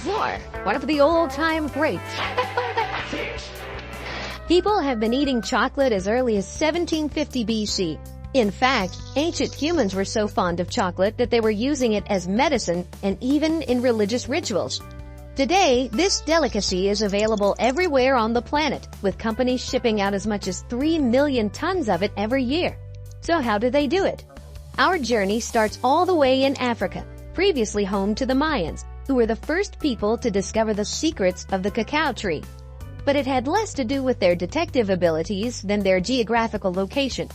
more, one of the old-time greats. People have been eating chocolate as early as 1750 BC. In fact, ancient humans were so fond of chocolate that they were using it as medicine and even in religious rituals. Today, this delicacy is available everywhere on the planet, with companies shipping out as much as 3 million tons of it every year. So how do they do it? Our journey starts all the way in Africa, previously home to the Mayans, who were the first people to discover the secrets of the cacao tree. But it had less to do with their detective abilities than their geographical location.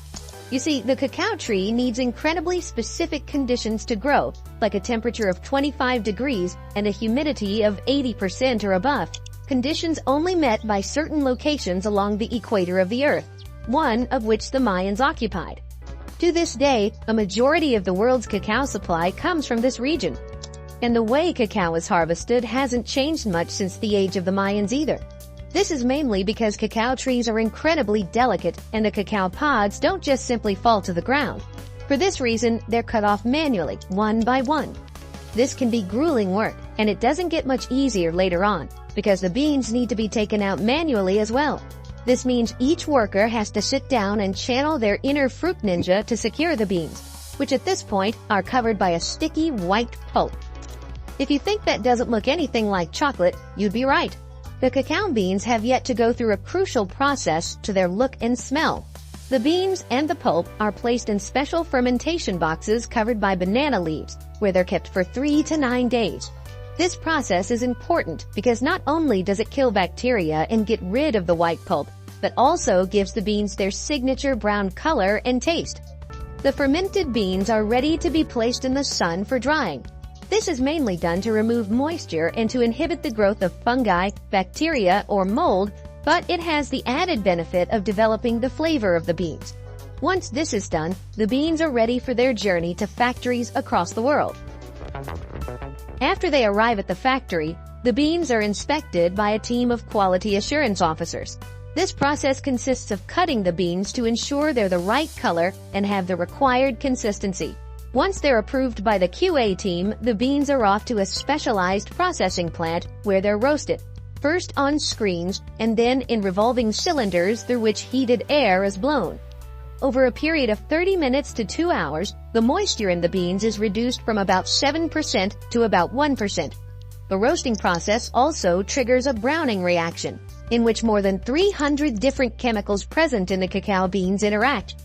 You see, the cacao tree needs incredibly specific conditions to grow, like a temperature of 25 degrees and a humidity of 80% or above, conditions only met by certain locations along the equator of the Earth, one of which the Mayans occupied. To this day, a majority of the world's cacao supply comes from this region. And the way cacao is harvested hasn't changed much since the age of the Mayans either. This is mainly because cacao trees are incredibly delicate and the cacao pods don't just simply fall to the ground. For this reason, they're cut off manually, one by one. This can be grueling work, and it doesn't get much easier later on, because the beans need to be taken out manually as well. This means each worker has to sit down and channel their inner fruit ninja to secure the beans, which at this point are covered by a sticky white pulp. If you think that doesn't look anything like chocolate, you'd be right. The cacao beans have yet to go through a crucial process to their look and smell. The beans and the pulp are placed in special fermentation boxes covered by banana leaves, where they're kept for 3 to 9 days. This process is important because not only does it kill bacteria and get rid of the white pulp, but also gives the beans their signature brown color and taste. The fermented beans are ready to be placed in the sun for drying. This is mainly done to remove moisture and to inhibit the growth of fungi, bacteria, or mold, but it has the added benefit of developing the flavor of the beans. Once this is done, the beans are ready for their journey to factories across the world. After they arrive at the factory, the beans are inspected by a team of quality assurance officers. This process consists of cutting the beans to ensure they're the right color and have the required consistency. Once they're approved by the QA team, the beans are off to a specialized processing plant where they're roasted, first on screens and then in revolving cylinders through which heated air is blown. Over a period of 30 minutes to 2 hours, the moisture in the beans is reduced from about 7% to about 1%. The roasting process also triggers a browning reaction, in which more than 300 different chemicals present in the cacao beans interact.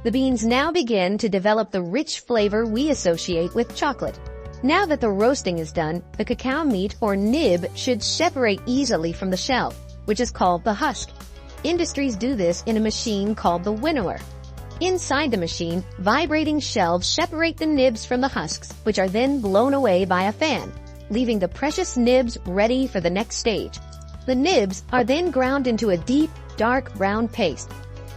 The beans now begin to develop the rich flavor we associate with chocolate. Now that the roasting is done, the cacao meat or nib should separate easily from the shell, which is called the husk. Industries do this in a machine called the winnower. Inside the machine, vibrating shelves separate the nibs from the husks, which are then blown away by a fan, leaving the precious nibs ready for the next stage. The nibs are then ground into a deep, dark brown paste.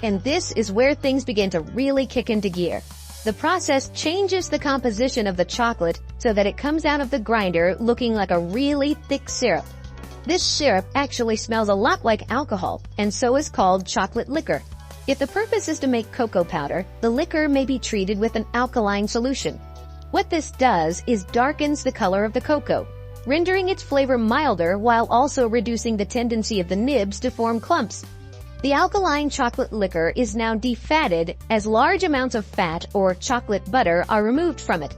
And this is where things begin to really kick into gear. The process changes the composition of the chocolate so that it comes out of the grinder looking like a really thick syrup. This syrup actually smells a lot like alcohol, and so is called chocolate liquor. If the purpose is to make cocoa powder, the liquor may be treated with an alkaline solution. What this does is darkens the color of the cocoa, rendering its flavor milder while also reducing the tendency of the nibs to form clumps. The alkaline chocolate liquor is now defatted as large amounts of fat or chocolate butter are removed from it.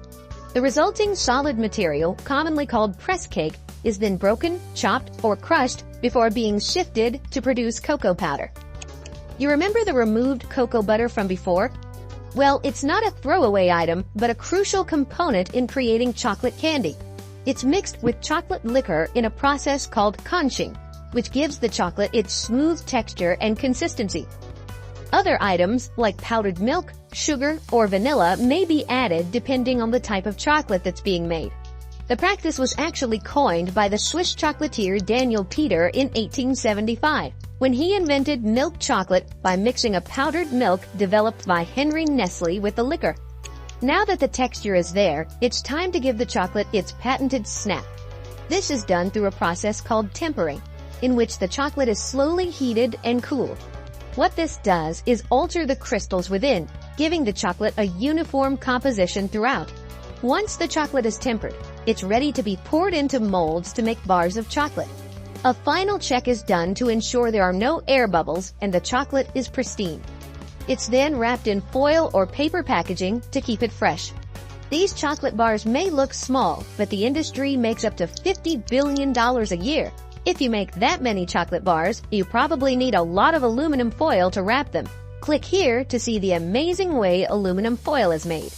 The resulting solid material, commonly called press cake, is then broken, chopped, or crushed before being sifted to produce cocoa powder. You remember the removed cocoa butter from before? Well, it's not a throwaway item, but a crucial component in creating chocolate candy. It's mixed with chocolate liquor in a process called conching, which gives the chocolate its smooth texture and consistency. Other items, like powdered milk, sugar, or vanilla, may be added depending on the type of chocolate that's being made. The practice was actually coined by the Swiss chocolatier Daniel Peter in 1875, when he invented milk chocolate by mixing a powdered milk developed by Henry Nestle with the liquor. Now that the texture is there, it's time to give the chocolate its patented snap. This is done through a process called tempering, in which the chocolate is slowly heated and cooled. What this does is alter the crystals within, giving the chocolate a uniform composition throughout. Once the chocolate is tempered, It's ready to be poured into molds to make bars of chocolate. A final check is done to ensure there are no air bubbles and the chocolate is pristine. It's then wrapped in foil or paper packaging to keep it fresh. These chocolate bars may look small, but the industry makes up to $50 billion a year. If you make that many chocolate bars, you probably need a lot of aluminum foil to wrap them. Click here to see the amazing way aluminum foil is made.